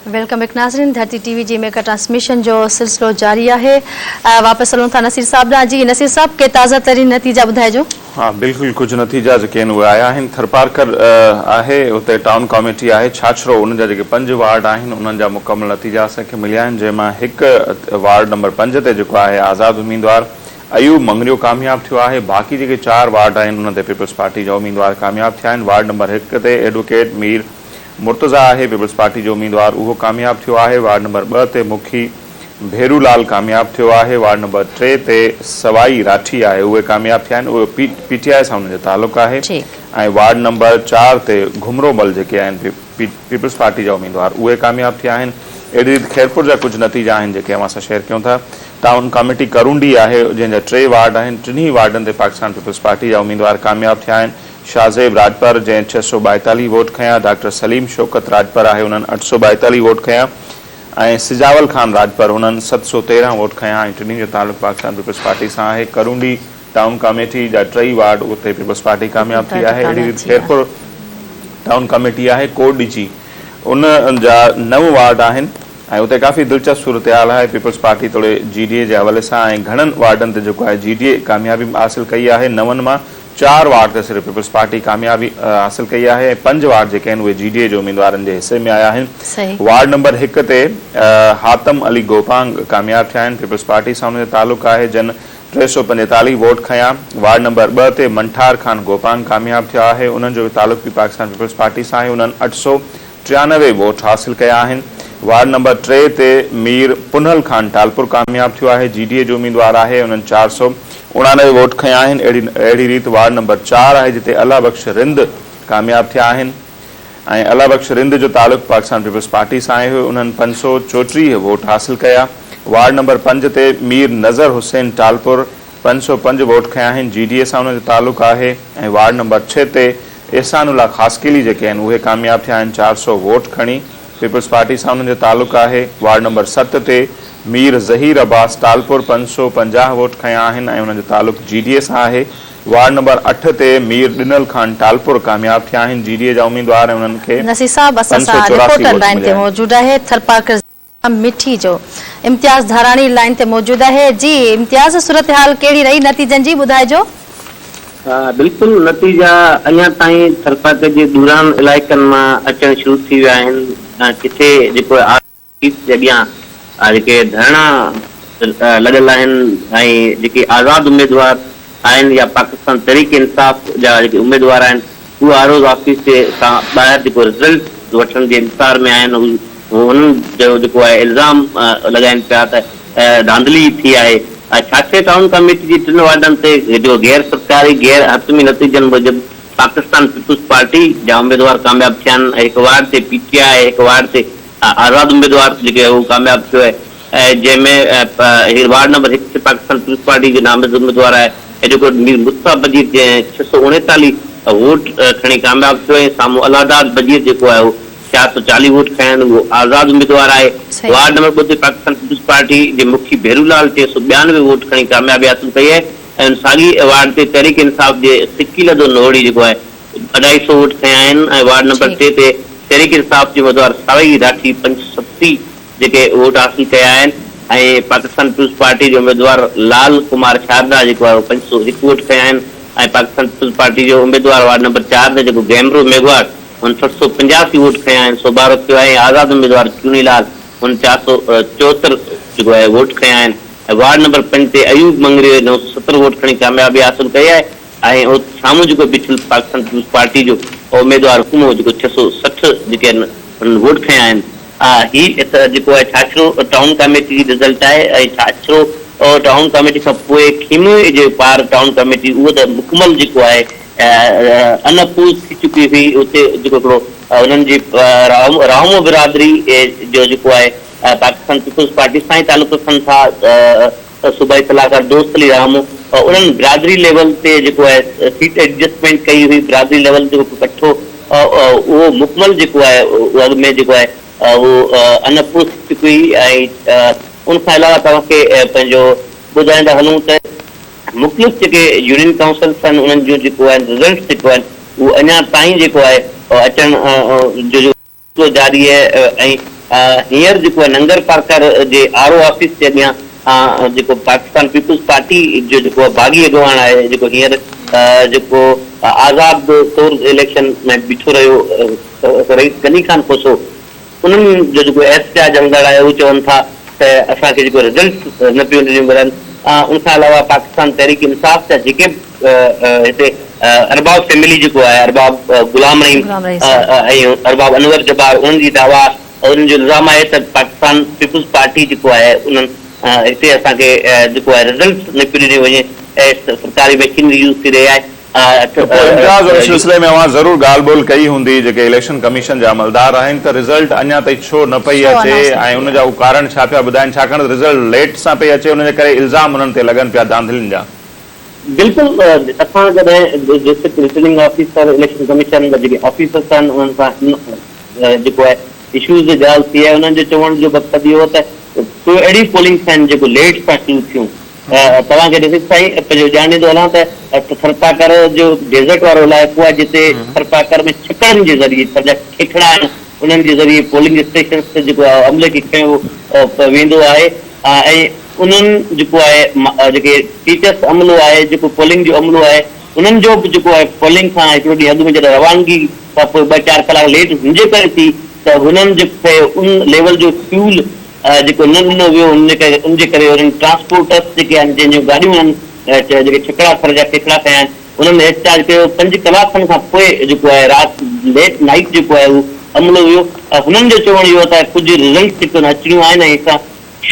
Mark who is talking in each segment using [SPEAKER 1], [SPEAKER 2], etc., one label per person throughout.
[SPEAKER 1] Welcome back नाज़रीन। धरती TV जी में का ट्रांसमिशन जो सिलसिलो जारी है। वापस हलूं था नसीर साहब ॾांहुं। जी नसीर साहब के ताज़ा तरीन नतीजा ॿुधाइजो।
[SPEAKER 2] हाँ बिल्कुल, कुछ नतीजा जेके आहिनि उहे आया आहिनि। थरपारकर आहे, उते टाउन कमेटी आहे छाछरो, उन जा जेके 5 वार्ड आहिनि उन्हनि जा मुकमल नतीजा असांखे मिलिया आहिनि, जंहिंमां हिकु वार्ड नंबर 5 ते जेको आहे आज़ाद उम्मीदवार अयूब मंगरियो कामयाब थियो आहे। बाक़ी जेके 4 वार्ड आहिनि उन ते पीपल्स पार्टी जा उम्मीदवार कामयाब थिया आहिनि। वार्ड नंबर 1 ते एडवोकेट मीर मुर्तज़ा आहे, पीपल्स पार्टी जो उम्मीदवार उहो कामयाब थियो आहे। वार्ड नंबर 2 ते मुखी भेरूलाल कामयाब थियो आहे। वार्ड नंबर 3 ते सवाई राठी आहे, उहे कामयाब थिया आहिनि, उहे पीटीआई सां उन्हनि जो तालुक़ आहे। ऐं वार्ड नंबर 4 ते घुमरोमल जेके आहिनि पीपल्स पार्टी जा उम्मीदवार उहे कामयाब थिया आहिनि। अहिड़ी रीति खैरपुर जा कुझु नतीजा आहिनि जेके असां शेयर कयूं था। टाउन कमेटी करूंडी आहे, जंहिंजा 3 वार्ड आहिनि, 3 वार्डनि ते पाकिस्तान पीपल्स पार्टी जा उम्मीदवार कामयाब थिया आहिनि। शाहज़ेब राजपर जंहिं 642 वोट खयां, डॉक्टर सलीम शौकत राजपर आहे, उन्हनि 842 वोट खयां, ऐं सिजावल खान राजपर उन्हनि 713 वोट खयां। ऐं टिनी जो तालुक़ पाकिस्तान पीपल्स पार्टी सां आहे। करूंडी टाउन कमेटी जा 3 वार्ड उते पीपल्स पार्टी कामयाब थी आहे। अहिड़ी रीति खैरपुर टाउन कमेटी आहे कोडिची, उन जा 9 वार्ड आहिनि ऐं उते काफ़ी दिलचस्प सूरत हाल आहे। पीपल्स पार्टी थोरे जीडीए जे हवाले सां ऐं घणनि वार्डनि ते जेको आहे जीडीए कामयाबी हासिल कई आहे। 9 मां 4 वार्ड ते सिर्फ़ु पीपल्स पार्टी कामयाबी हासिल कई आहे ऐं 5 वार्ड जेके आहिनि उहे जीडीए जे उम्मीदवारनि जे हिसे में आया आहिनि। वार्ड नंबर 1 ते हातम अली गोपांग कामयाब थिया आहिनि, पीपल्स पार्टी सां उन जो तालुक़ आहे, जन 345 वोट खयां। वार्ड नंबर 2 ते मंठार खान गोपांग कामयाब थिया आहे, उन्हनि जो तालुक़ बि पाकिस्तान पीपल्स पार्टी सां आहे, उन्हनि 893 वोट हासिल कया आहिनि। वार्ड नंबर 3 ते मीर पुनल खान टालपुर कामयाब थियो आहे, जीडीए जो उम्मीदवार आहे, उन्हनि 499 वोट खयां आहिनि। अहिड़ी रीति वार्ड नंबर 4 आहे, जिते अला बख्श रिंद कामयाब थिया आहिनि ऐं अला बख्श रिंद जो तालुक़ पाकिस्तान पीपल्स पार्टी सां आहे, उन्हनि 534 वोट हासिल कया। वार्ड नंबर 5 ते मीर नज़र हुसैन टालपुर 505 वोट खयां आहिनि, जीडीए सां उन जो तालुक़ आहे। ऐं वार्ड नंबर 6 ते एहसानुल्लाह ख़ासकिली जेके आहिनि उहे कामयाब थिया आहिनि, 400 वोट खणी पीपल्स पार्टी सां उन्हनि जो तालुक़ आहे। वार्ड नंबर 7 ते मीर ज़हीर अब्बास टालपुर 550 वोट खयां आहिनि ऐं उन्हनि जो तालुक़ जीडीए सां आहे। वार्ड नंबर 8 ते मीर डिनल खान टालपुर कामयाब थिया आहिनि, जीडीए जा उम्मीदवार ऐं उन्हनि खे
[SPEAKER 1] नसीर साहब असां सां रिपोर्टर लाइन ते मौजूद आहे। थरपारकर मिठी जो इम्तियाज़ धाराणी लाइन ते मौजूद आहे। जी इम्तियाज़, सूरत हाल कहिड़ी रही नतीजनि जी ॿुधाइजो।
[SPEAKER 3] बिल्कुल, नतीजा अञा ताईं थरपारकर जे दूरान इलाइक़नि मां अचण शुरू थी विया आहिनि। किथे जेको अॻियां जेके धरना लॻल आहिनि ऐं जेके आज़ाद उम्मीदवार आहिनि या पाकिस्तान तहरीक इंसाफ़ जा जेके उम्मीदवार आहिनि उहे आरोज़ ऑफिस खां ॿाहिरि जेको रिज़ल्ट वठण जे इंतज़ार में आहिनि। हुननि जो जेको आहे इल्ज़ाम लॻाइनि पिया त धांधली थी आहे। छाछे टाउन कमेटी जी 3 वार्डनि ते जो गैर सरकारी गैर हतमी नतीजनि मूजिबि पाकिस्तान पीपल्स पार्टी जा उम्मीदवार कामयाब थिया आहिनि। हिकु वार्ड ते पीटीआई, हिकु वार्ड ते आज़ाद उम्मीदवार जेके उहो कामयाब थियो आहे, जंहिंमें वार्ड नंबर 1 ते पाकिस्तान पीपल्स पार्टी जो नामज़द उम्मीदवार आहे एडवोकेट मीर मुस्तफ़ा बजीर, जंहिं 639 वोट खणी कामयाब थियो ऐं साम्हूं अलादाद बजीर जेको आहे उहो 440 वोट खयां आहिनि, उहो आज़ाद उम्मीदवार आहे। वार्ड नंबर 2 ते पाकिस्तान पीपल्स पार्टी जे मुखी भेरूलाल 692 वोट खणी कामयाबी हासिल कई आहे ऐं साॻी वार्ड ते तहरीक इंसाफ़ जे सिकील जो नोड़ी जेको आहे 250 वोट खयां आहिनि। ऐं वार्ड नंबर 3 ते तहरीक इंसाफ़ जे उम्मीदवार सवाई राठी 570 जेके वोट हासिल कया आहिनि ऐं पाकिस्तान पीपल्स पार्टी जो उम्मीदवार लाल कुमार शारदा जेको आहे 501 वोट खयां आहिनि ऐं पाकिस्तान पीपल्स पार्टी जो उम्मीदवार वार्ड नंबर 4 ते जेको गैमरो मेघवार उन 785 वोट खयां आहिनि, सोबारो थियो आहे। आज़ाद उम्मीदवार चूनीलाल उन 474 जेको आहे वोट खयां आहिनि। वार्ड नंबर 5 ते अयूब मंगरियो 970 वोट खणी कामयाबी हासिल कई आहे ऐं साम्हूं जेको बिछल पाकिस्तान पीपल्स पार्टी जो उम्मीदवार हुकुमो जेको 660 जेके आहिनि वोट खयां आहिनि। ही जेको आहे छाछरो टाउन कमेटी जी रिज़ल्ट आहे ऐं छाछरो टाउन कमेटी खां पोइ खीमे जे पार टाउन कमेटी उहो त मुकमल जेको आहे अनपूज थी चुकी हुई। उते जेको हिकिड़ो उन्हनि जी राहमो बिरादरी जो जेको आहे पाकिस्तान पीपल्स पार्टी सां ई तालुक़ रखनि था। सूबाई सलाहकार दोस्त अली राहमो उन्हनि बिरादरी लेवल ते जेको आहे सीट एडजस्टमेंट कई हुई। बिरादरी लेवल जेको कठो उहो मुकमल जेको आहे अॻु में जेको आहे उहो अनपूज थी चुकी हुई। ऐं उनखां अलावा तव्हांखे पंहिंजो ॿुधाईंदा हलूं त मुख़्तलिफ़ जेके यूनियन काउंसिल्स आहिनि उन्हनि जो जेको आहे रिज़ल्ट जेको आहे उहो अञा ताईं जेको आहे अचण जो जारी आहे ऐं हींअर जेको आहे नंगर पार्कर जे आर ओ ऑफिस जे अॻियां जेको पाकिस्तान पीपुल्स पार्टी जो जेको आहे बागी अॻवान आहे जेको हींअर जेको आज़ाद तौर इलेक्शन में बीठो रहियो रईस गनी खान कोसो उन्हनि जो जेको एहतजाज अंदर आहे उहे चवनि था त असांखे जेको रिज़ल्ट न पियो मिलनि। उनखां अलावा पाकिस्तान तहरीक इंसाफ़ जा जेके हिते अरबाब फैमिली जेको आहे अरबाब गुलाम रहीम ऐं अरबाब अनवर जब्बार उन्हनि जी दावा उन्हनि जो इल्ज़ाम आहे त पाकिस्तान पीपुल्स पार्टी जेको आहे उन्हनि हिते असांखे जेको आहे रिज़ल्ट न पियो ॾिनो वञे ऐं सरकारी मशीनरी यूज़ थी रही आहे।
[SPEAKER 2] इम्तियाज़ उन सिलसिले में अवां ज़रूर ॻाल्हि ॿोल कई हूंदी जेके इलेक्शन कमीशन जा अमलदार आहिनि त रिज़ल्ट अञा ताईं छो न पई अचे ऐं उन जा कारण छा पिया ॿुधाइनि छाकाणि रिज़ल्ट लेट सां पई अचे उन जे करे इल्ज़ाम उन्हनि ते लॻनि पिया धांधलियुनि जा।
[SPEAKER 3] बिल्कुलु असां जॾहिं district returning officer election commission जा जेके ऑफिसर्स आहिनि उन्हनि सां जेको आहे इशूज़ जी ॻाल्हि थी आहे उन्हनि जो चवण जो मक़सदु इहो त कोई अहिड़ी पोलिंग्स आहिनि जेको लेट सां शुरू थियूं। तव्हांखे ॾिसी साईं पंहिंजो ॼाणींदो हलां त थरपाकर जो डेज़र्ट वारो इलाइक़ो आहे जिते थरपाकर में छकड़नि जे ज़रिए सॼा ठिकड़ा आहिनि उन्हनि जे ज़रिए पोलिंग स्टेशन ते जेको आहे अमले खे खयो वेंदो आहे ऐं उन्हनि जेको आहे जेके टीचर्स अमलो आहे जेको पोलिंग जो अमलो आहे उन्हनि जो बि जेको आहे पोलिंग खां हिकिड़ो ॾींहुं अॻु में जॾहिं रवानगी खां पोइ 2-4 कलाक लेट हुजे करे थी त हुननि जेके उन लेवल जो फ्यूल जेको न ॾिनो वियो उनजे करे उन्हनि ट्रांसपोर्टर्स जेके आहिनि जंहिंजूं गाॾियूं आहिनि जेके छकड़ा थर जा ठेकड़ा कया आहिनि उन्हनि एहतजाज कयो 5 कलाकनि खां पोइ जेको आहे राति लेट नाइट जेको आहे उहो अमलो वियो। हुननि जो चवणु इहो त कुझु रिज़ल्ट जेको अचणियूं आहिनि ऐं हितां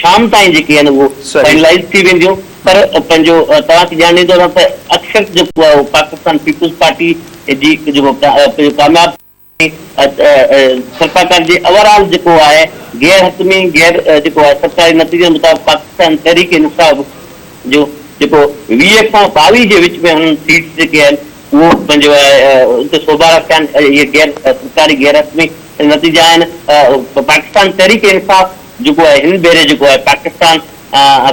[SPEAKER 3] शाम ताईं जेके आहिनि उहो फाइनलाइज़ थी वेंदियूं पर पंहिंजो तव्हांखे ॼाणींदो आहे त अक्सर जेको आहे पाकिस्तान पीपुल्स पार्टी जी जेको कामयाब सरकार जे ओवरऑल जेको आहे गैर हतमी गैर जेको आहे सरकारी नतीजे मुताबिक़ पाकिस्तान तहरीक इंसाफ़ जो जेको 20 खां 22 जे विच में हुननि सीट्स जेके आहिनि उहो पंहिंजो आहे उते सोभारा कया आहिनि। इहे गैर सरकारी गैर हतमी नतीजा आहिनि। पाकिस्तान तहरीक इंसाफ़ जेको आहे हिन भेरे जेको आहे पाकिस्तान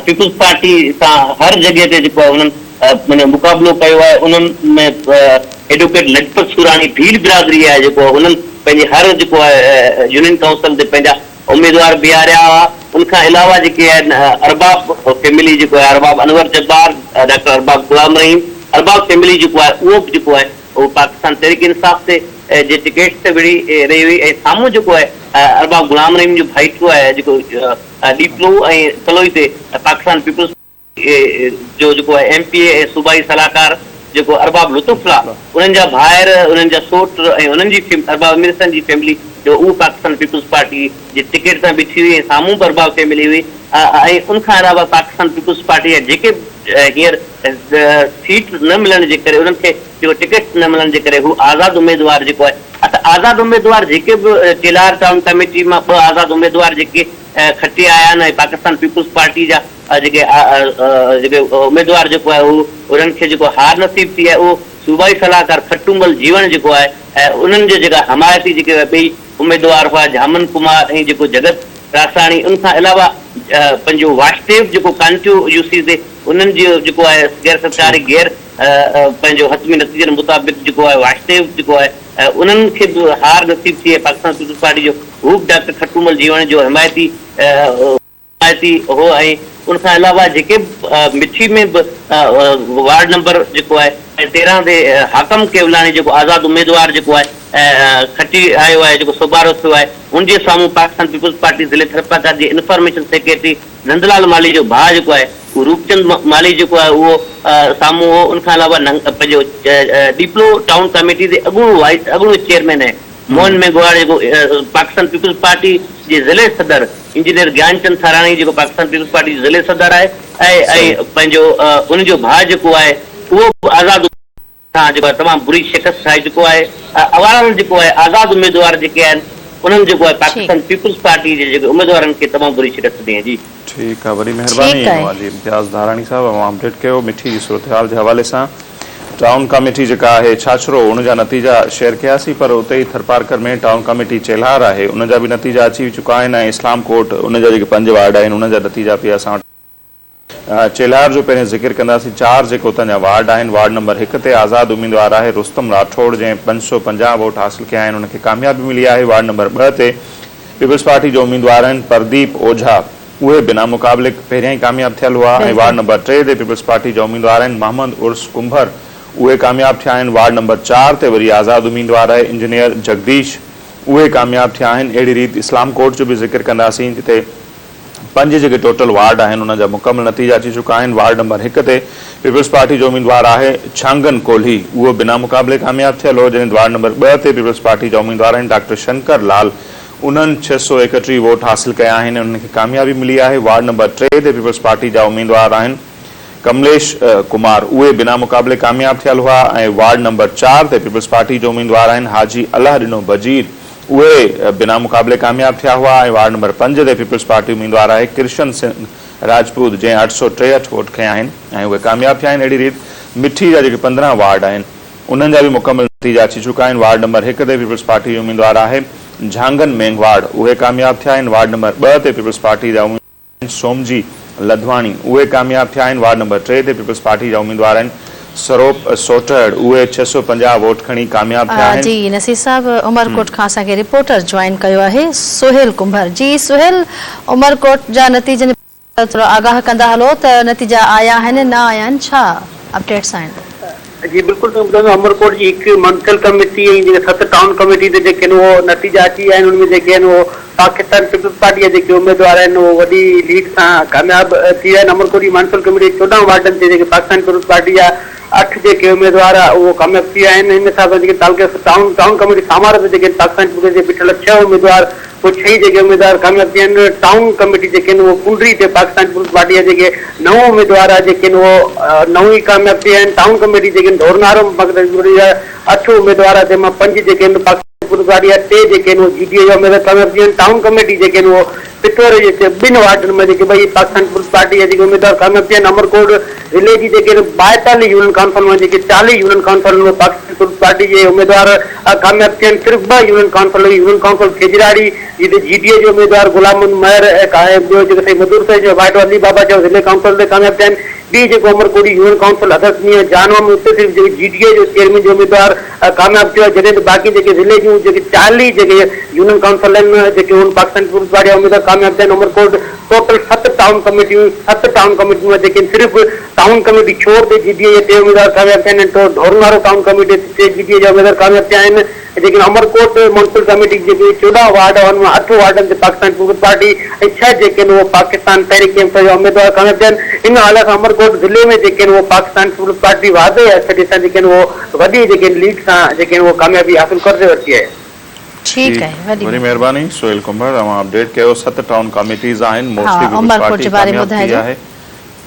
[SPEAKER 3] पीपुल्स पार्टी सां हर जॻह ते जेको आहे उन्हनि मुक़ाबिलो कयो आहे। उन्हनि में एडवोकेट लजपत सुरानी भील बिरादरी आहे जेको उन्हनि पंहिंजे हर जेको आहे यूनियन काउंसिल ते पंहिंजा उम्मीदवार बीहारिया हुआ। उनखां अलावा जेके आहिनि अरबाब फैमिली जेको आहे अरबाब अनवर जब्बार डॉक्टर अरबाब गुलाम रहीम अरबाब फैमिली जेको आहे उहो बि जेको आहे उहो पाकिस्तान तहरीक इंसाफ़ ते जे टिकेट ते विड़ी रही हुई ऐं साम्हूं जेको आहे अरबाब गुलाम रहीम जो भाइटो आहे जेको डीपलो ऐं तलोई ते पाकिस्तान पीपुल्स जो जेको आहे MP ऐं सूबाई सलाहकार जेको अरबाब लुत्फुल्ला उन्हनि जा भाइर उन्हनि जा सोट ऐं उन्हनि जी अरबाब अमीर हसन जी फैमिली जो उहो पाकिस्तान पीपुल्स पार्टी जे टिकेट सां बीठी हुई ऐं साम्हूं बि अरबाब फैमिली हुई ऐं उनखां अलावा पाकिस्तान पीपुल्स पार्टी जा जेके हींअर सीट न मिलण जे करे उन्हनि खे जेको टिकट न मिलण जे करे हू आज़ाद उम्मीदवार जेको आहे आज़ाद उम्मीदवार जेके बि चेलार टाउन कमेटी मां 2 आज़ाद उम्मीदवार जेके खटी आया आहिनि ऐं पाकिस्तान पीपुल्स पार्टी जा जेके उम्मीदवार जेको आहे उहो उन्हनि खे जेको हार नसीब थी आहे उहो सूबाई सलाहकार खट्टूमल जीवन जेको आहे उन्हनि जो जेका हमायती जेके ॿई उम्मीदवार हुआ जामन कुमार ऐं जेको जगत रासाणी उनखां अलावा पंहिंजो वासुदेव जेको कांटियो यूसी ते उन्हनि जो जेको आहे गैर सरकारी गैर पंहिंजो हतमी नतीजनि मुताबिक़ जेको आहे वासुदेव जेको आहे उन्हनि खे बि हार नसीब थी आहे पाकिस्तान पीपुल्स पार्टी जो हू बि डॉक्टर खट्टूमल जीवन जो हिमायती हो ऐं उनखां अलावा जेके मिठी में बि वार्ड नंबर जेको आहे 13 ते हाकम केवलानी जेको आज़ाद उम्मीदवार जेको आहे खटी आयो आहे जेको सोबारो थियो आहे उनजे साम्हूं पाकिस्तान पीपुल्स पार्टी ज़िले थरपाकर जे इंफॉर्मेशन सेक्रेटरी नंदलाल माली जो भाउ जेको आहे उहो रूपचंद माली जेको आहे उहो साम्हूं हो। उनखां अलावा पंहिंजो डीपलो टाउन कमेटी जे अॻूणो चेयरमैन आहे मोहन मेघवाड़ जेको पाकिस्तान पीपुल्स पार्टी जे ज़िले सदर इंजीनियर ज्ञानचंद थाराणी जेको पाकिस्तान पीपुल्स पार्टी जे ज़िले सदर आहे ऐं पंहिंजो उनजो भाउ जेको आहे उहो आज़ाद जेको आहे तमामु बुरी शिकस्त आहे जेको आहे अवारनि जेको आहे आज़ाद उम्मीदवार जेके आहिनि उन्हनि जेको आहे पाकिस्तान पीपुल्स पार्टी जे जेके उम्मीदवारनि खे तमामु बुरी शिकस्त ॾिनी जी।
[SPEAKER 2] ठीकु आहे, वॾी महिरबानी इम्तियाज़ धाराणी साहब अपडेट कयो मिठी जी सूरत-हाल जे हवाले सां। टाउन कमेटी जेका आहे छाछरो उनजा नतीजा शेयर कयासीं पर उते ई थरपारकर में टाउन कमेटी चेल्हार आहे उनजा बि नतीजा अची चुका आहिनि ऐं इस्लाम कोट उनजा जेके 5 वार्ड आहिनि उनजा नतीजा बि असां चेल्हार जो पहिरें ज़िक्र कंदासीं। 4 जेको उतां जा वार्ड आहिनि वार्ड नंबर 1 ते आज़ाद उम्मीदवार आहे रुस्तम राठौड़ जंहिं 550 वोट हासिल कया आहिनि उनखे कामयाबी मिली आहे। वार्ड नंबर 2 ते पीपल्स पार्टी जो उम्मीदवार आहिनि प्रदीप ओझा उहे बिना मुक़ाबले पहिरियां ई कामयाब थियल हुआ ऐं वार्ड नंबर 3 ते पीपल्स पार्टी जा उम्मीदवार आहिनि मोहम्मद उर्स कुंभर उहे कामयाब थिया आहिनि। वार्ड नंबर 4 ते वरी आज़ाद उम्मीदवार आहे इंजीनियर जगदीश उहे कामयाब थिया आहिनि। अहिड़ी रीति इस्लाम कोट जो बि ज़िक्र कंदासीं जिते 5 जेके टोटल वार्ड आहिनि उन जा मुकमल नतीजा अची चुका आहिनि। वार्ड नंबर 1 ते पीपल्स पार्टी जो उम्मीदवार आहे छांगन कोल्ही उहो बिना मुक़ाबले कामयाब थियल हो। जॾहिं वार्ड नंबर 2 ते पीपल्स पार्टी जा उम्मीदवार आहिनि डॉक्टर शंकर लाल उन्हनि 631 वोट हासिल कया आहिनि उन्हनि खे कामयाबी मिली आहे। वार्ड नंबर 3 ते पीपल्स पार्टी जा उम्मीदवार आहिनि कमलेश कुमार उहे बिना मुक़ाबले कामयाब थियल हुआ ऐं वार्ड नंबर 4 ते पीपल्स पार्टी जो उम्मीदवार आहिनि हाजी अलाह ॾिनो बजीर उहे बिना मुक़ाबले कामयाब थिया हुआ ऐं वार्ड नंबर 5 ते पीपल्स पार्टी उम्मीदवार आहे कृष्ण सिंह राजपूत जंहिं 863 वोट खया आहिनि ऐं उहे कामयाब थिया आहिनि। अहिड़ी रीति मिठी जा जेके 15 वार्ड आहिनि उन्हनि जा बि मुकमल नतीजा अची चुका आहिनि। वार्ड नंबर 1 ते पीपल्स पार्टी जो उम्मीदवार आहे झांगन मेंगवाड़ उहे कामयाब थिया आहिनि। वार्ड नंबर 2 ते पीपल्स पार्टी जा उम्मीदवार सोमजी लधवाणी उहे कामयाब थिया आहिनि। वार्ड नंबर 3 ते पीपल्स पार्टी जा उम्मीदवार आहिनि सरोप सोटड़ उहे 650 वोट खणी कामयाब थिया आहिनि।
[SPEAKER 1] जी नसीर साहब उमरकोट खां असांखे रिपोर्टर ज्वाइन कयो आहे सोहेल कुंभर। जी सोहेल उमरकोट जा नतीजनि थोरो आगाह कंदा हलो त नतीजा आया आहिनि न आया आहिनि छा अपडेट्स आहिनि?
[SPEAKER 4] जी बिल्कुल अमरकोट जी एक मंथल कमेटी ऐं 7 टाउन कमेटी ते जेके वो नतीजा अची आहिनि उनमें जेके वो पाकिस्तान पीपल्स पार्टी जा जेके उम्मीदवार आहिनि वो वॾी लीड सां कामयाब थी विया आहिनि। अमरकोट जी मंथल कमेटी 14 वार्डनि ते जेके पाकिस्तान पीपल्स पार्टी जा 8 जेके उम्मीदवार वो कामयाब थी विया आहिनि। इन हिसाब सां जेके तालुके टाउन कमेटी सामार ते जेके पाकिस्तान पीपल्स जे बीठल 6 उम्मीदवार वो 6 जेके उम्मीदवार कामयाब थी आहिनि। टाउन कमेटी जेके वो कुंडरी ते पाकिस्तान पीपल्स पार्टी जा जेके 9 उम्मीदवार जेके वो 9 ई कामयाब थी विया आहिनि। टाउन कमेटी जेके ढोरनारो 8 उम्मीदवार जंहिंमां 5 जेके पाकिस्तान पीपल्स पार्टी जा 3 जेके जीडीए जा उम्मीदवार कामयाब थी विया आहिनि। टाउन कमेटी जेके वो पिथोरे जे 2 वार्डनि में जेके भई पाकिस्तान पीपल्स पार्टी जा जेके उम्मीदवार कामयाब थी विया आहिनि। अमरकोट जिले जी जेके 42 यूनियन काउंसिल में जेके 40 यूनियन काउंसिल में पाकिस्तान पीपल्स पार्टी जे उम्मीदवार कामयाब थी आहिनि। सिर्फ़ 2 यूनियन काउंसिल खेजराड़ी जिते जीडीए जो उम्मीदवार गुलाम महर ऐं ॿियो जेको मधुर साईं जो वाइट अली बाबा जो ज़िले काउंसिल ते कामयाब थिया आहिनि। ॿी जेको अमरकोट यूनियन काउंसिल अध्यक्ष मीआं जानवा में उते सिर्फ़ जेके जीडीए जो चेयरमैन जो उम्मीदवार कामयाब थियो आहे। जॾहिं बाक़ी जेके ज़िले जूं जेके 40 जेके यूनियन काउंसिल आहिनि जेके उन पाकिस्तान पीपल्स पार्टी जा उम्मीदवार कामयाब थिया आहिनि। अमरकोट टोटल 7 टाउन कमेटियूं में जेके सिर्फ़ टाउन कमेटी छोड़ ते जीडीए जे 3 उम्मीदवार कामयाब थिया आहिनि। तो ढोरनारो टाउन कमेटी ते जीडीए जा उम्मीदवार कामयाब थिया आहिनि। लेकिन अमरकोट म्यूनिसिपल कमेटी जेके 14 वार्ड आहिनि 8 वार्डनि ते पाकिस्तान पीपल्स पार्टी ऐं 6 जेके वो पाकिस्तान तहरीक इंसाफ जा उम्मीदवार कामयाब थिया आहिनि। इन हालत सां अमरकोट ज़िले में जेके वो पाकिस्तान पीपल्स पार्टी वादे स्थिति सां जेके वो वॾी जेके लीड सां जेके वो कामयाबी हासिल करे वरिती आहे।
[SPEAKER 1] ठीक है
[SPEAKER 2] वॾी महिरबानी सोहेल कुंभर तव्हां अपडेट कयो। 7 टाउन कमेटीज़ आहिनि मोस्टली पीपल्स
[SPEAKER 1] उमरकोट
[SPEAKER 2] पार्टी
[SPEAKER 1] जे बारे में
[SPEAKER 2] कामयाब थी आहे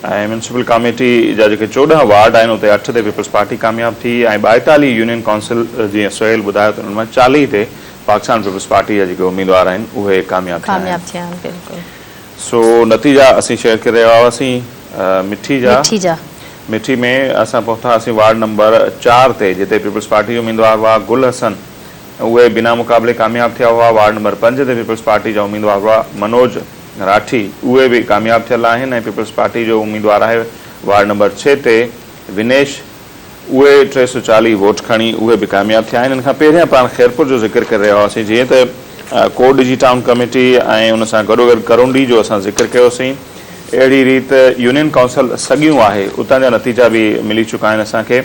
[SPEAKER 2] ऐं म्यूनिसिपल कमेटी जा जेके 14 वार्ड आहिनि उते 8 ते पीपल्स पार्टी कामयाब थी ऐं 42 यूनियन काउंसिल जीअं सोहेल ॿुधायो त उन्हनि मां 40 ते पाकिस्तान पीपल्स पार्टी जा जेके उम्मीदवार आहिनि उहे कामयाब थिया आहिनि।
[SPEAKER 1] बिल्कुल
[SPEAKER 2] सो नतीजा असीं शेयर करे रहिया हुआसीं मिठी में असां पहुतासीं वार्ड नंबर 4 ते जिते पीपल्स पार्टी जो उम्मीदवार हुआ गुल हसन उहे बिना मुक़ाबले कामयाब थिया हुआ। वार्ड नंबर 5 ते पीपल्स पार्टी जा उम्मीदवार हुआ मनोज राठी उहे बि कामयाब थियल आहिनि ऐं पीपल्स पार्टी जो उम्मीदवार आहे वार्ड नंबर 6 ते विनेश उहे 340 वोट खणी उहे बि कामयाब थिया आहिनि। इन खां पहिरियां पाण खैरपुर जो ज़िक्र करे रहिया हुआसीं जीअं त कोड जी टाउन कमेटी ऐं उन सां गॾोगॾु करोंडी जो असां ज़िक्र कयोसीं। अहिड़ी रीति यूनियन काउंसिल सॻियूं आहे उतां जा नतीजा बि मिली चुका आहिनि असांखे।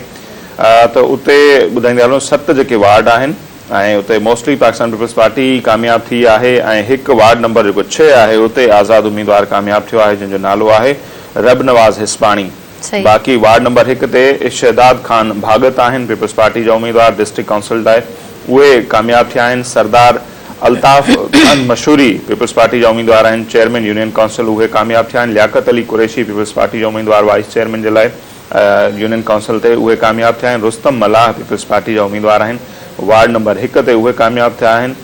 [SPEAKER 2] त उते ॿुधाईंदा हलूं 7 जेके वार्ड आहिनि ऐं उते मोस्टली पाकिस्तान पीपल्स पार्टी कामयाब थी आहे ऐं 1 वार्ड नंबर जेको 6 आहे उते आज़ाद उम्मीदवार कामयाब थियो आहे जंहिंजो नालो आहे रब नवाज़ हिस्पाणी। बाक़ी वार्ड नंबर 1 ते शहदाद खान भागत आहिनि पीपल्स पार्टी जा उम्मीदवार डिस्ट्रिक्ट काउंसिल लाइ उहे कामयाब थिया आहिनि। सरदार अल्ताफ़ खान मशहूरी पीपल्स पार्टी जा उम्मीदवार आहिनि चेयरमैन यूनियन काउंसिल उहे कामयाब थिया आहिनि। लियाकत अली कुरैशी पीपल्स पार्टी जा उम्मीदवार वाइस चेयरमैन जे लाइ यूनियन काउंसिल ते उहे कामयाब थिया आहिनि। रुस्तम मलाह पीपल्स पार्टी जा उम्मीदवार आहिनि वार्ड नंबर 1 ते उहे कामयाब थिया आहिनि।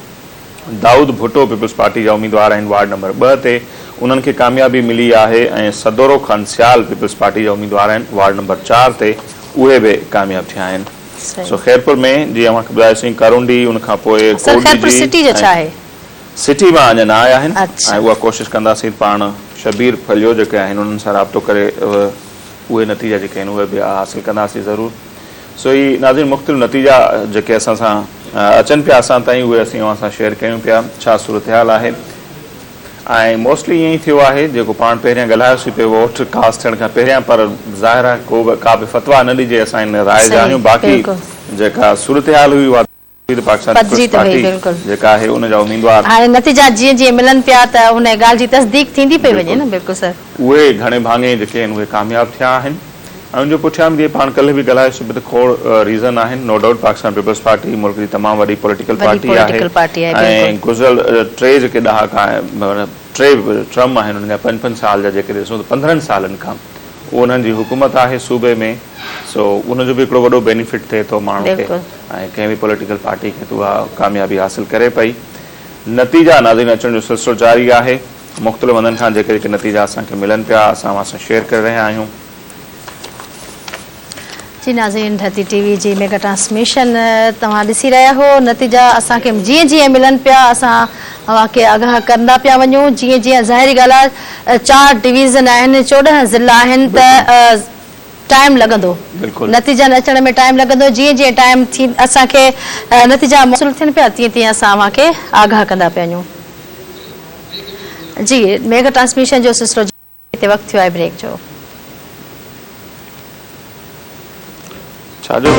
[SPEAKER 2] दाऊद भुट्टो पीपल्स पार्टी जा उम्मीदवार आहिनि वार्ड नंबर 2 ते उन्हनि खे कामयाबी मिली आहे ऐं सदोरो खनसियाल पीपल्स पार्टी जा उम्मीदवार आहिनि वार्ड नंबर 4 ते उहे बि कामयाब थिया आहिनि। सो खैरपुर में जीअं मां ॿुधायोसीं करोंडी उन खां पोइ सिटी मां अञा न आया आहिनि ऐं उहा कोशिशि कंदासीं पाण शबीर फलियो जेके आहिनि उन्हनि सां राब्तो करे उहे नतीजा जेके आहिनि उहे बि हासिल कंदासीं ज़रूरु। सो ही नाज़रीन मुख़्तलिफ़ नतीजा जेके असां सां अचनि पिया असां ताईं, उहे असीं असां शेयर कयूं पिया छा सूरत हाल आहे। ऐं मोस्टली ईअं ई थियो आहे जेको पाण पहिरियां ॻाल्हायोसीं पियो वोट कास्ट थियण खां पहिरियां, पर ज़ाहिर आहे का बि फतवा न ॾिजे असां इन राय जा आहियूं। बाक़ी जेका सूरत हाल हुई उहा पाकिस्तान पीपल्स पार्टी जेका आहे उन जा उम्मीदवार
[SPEAKER 1] हाणे नतीजा जीअं जीअं मिलनि पिया त उन ॻाल्हि जी तस्दीक थींदी पई वञे न। बिल्कुलु सर,
[SPEAKER 2] उहे घणे भाङे जेके आहिनि उहे कामयाब थिया आहिनि। ऐं उनजे पुठियां बि पाण कल्ह बि ॻाल्हायोसीं त खोड़ रीज़न आहिनि। नो डाउट पाकिस्तान पीपल्स पार्टी मुल्क जी तमामु वॾी पॉलिटिकल पार्टी आहे ऐं गुज़िरियल टे जेके ॾहाका टे टर्म आहिनि उनजा 5-5 साल जा जेके ॾिसूं त 15 सालनि खां उहो उन्हनि जी हुकूमत आहे सूबे में। सो उनजो बि हिकिड़ो वॾो बेनिफिट थिए थो माण्हू खे ऐं कंहिं बि पॉलिटिकल पार्टी खे त उहा कामयाबी हासिल करे पई। नतीजा नाज़रीन अचण जो सिलसिलो जारी आहे। मुख़्तलिफ़ हंधनि खां जेके जेके नतीजा असांखे मिलनि पिया असां शेयर करे रहिया आहियूं।
[SPEAKER 1] जी नाज़रीन, धरती टीवी जी मेगा ट्रांसमिशन तव्हां ॾिसी रहिया हो। नतीजा असांखे जीअं जीअं मिलनि पिया असां तव्हांखे आगाह कंदा पिया वञूं। जीअं जीअं ज़ाहिरी ॻाल्हि आहे 4 डिवीज़न आहिनि, 14 ज़िला आहिनि, त टाइम लॻंदो, नतीजा न अचण में टाइम लॻंदो। जीअं जीअं टाइम थी असांखे नतीजा मौसूल थियनि पिया तीअं तीअं असां तव्हांखे आगाह कंदा पिया वञूं। जी मेगा ट्रांसमिशन जो सिलसिलो हिते वक़्तु थियो आहे ब्रेक जो।
[SPEAKER 2] छा जो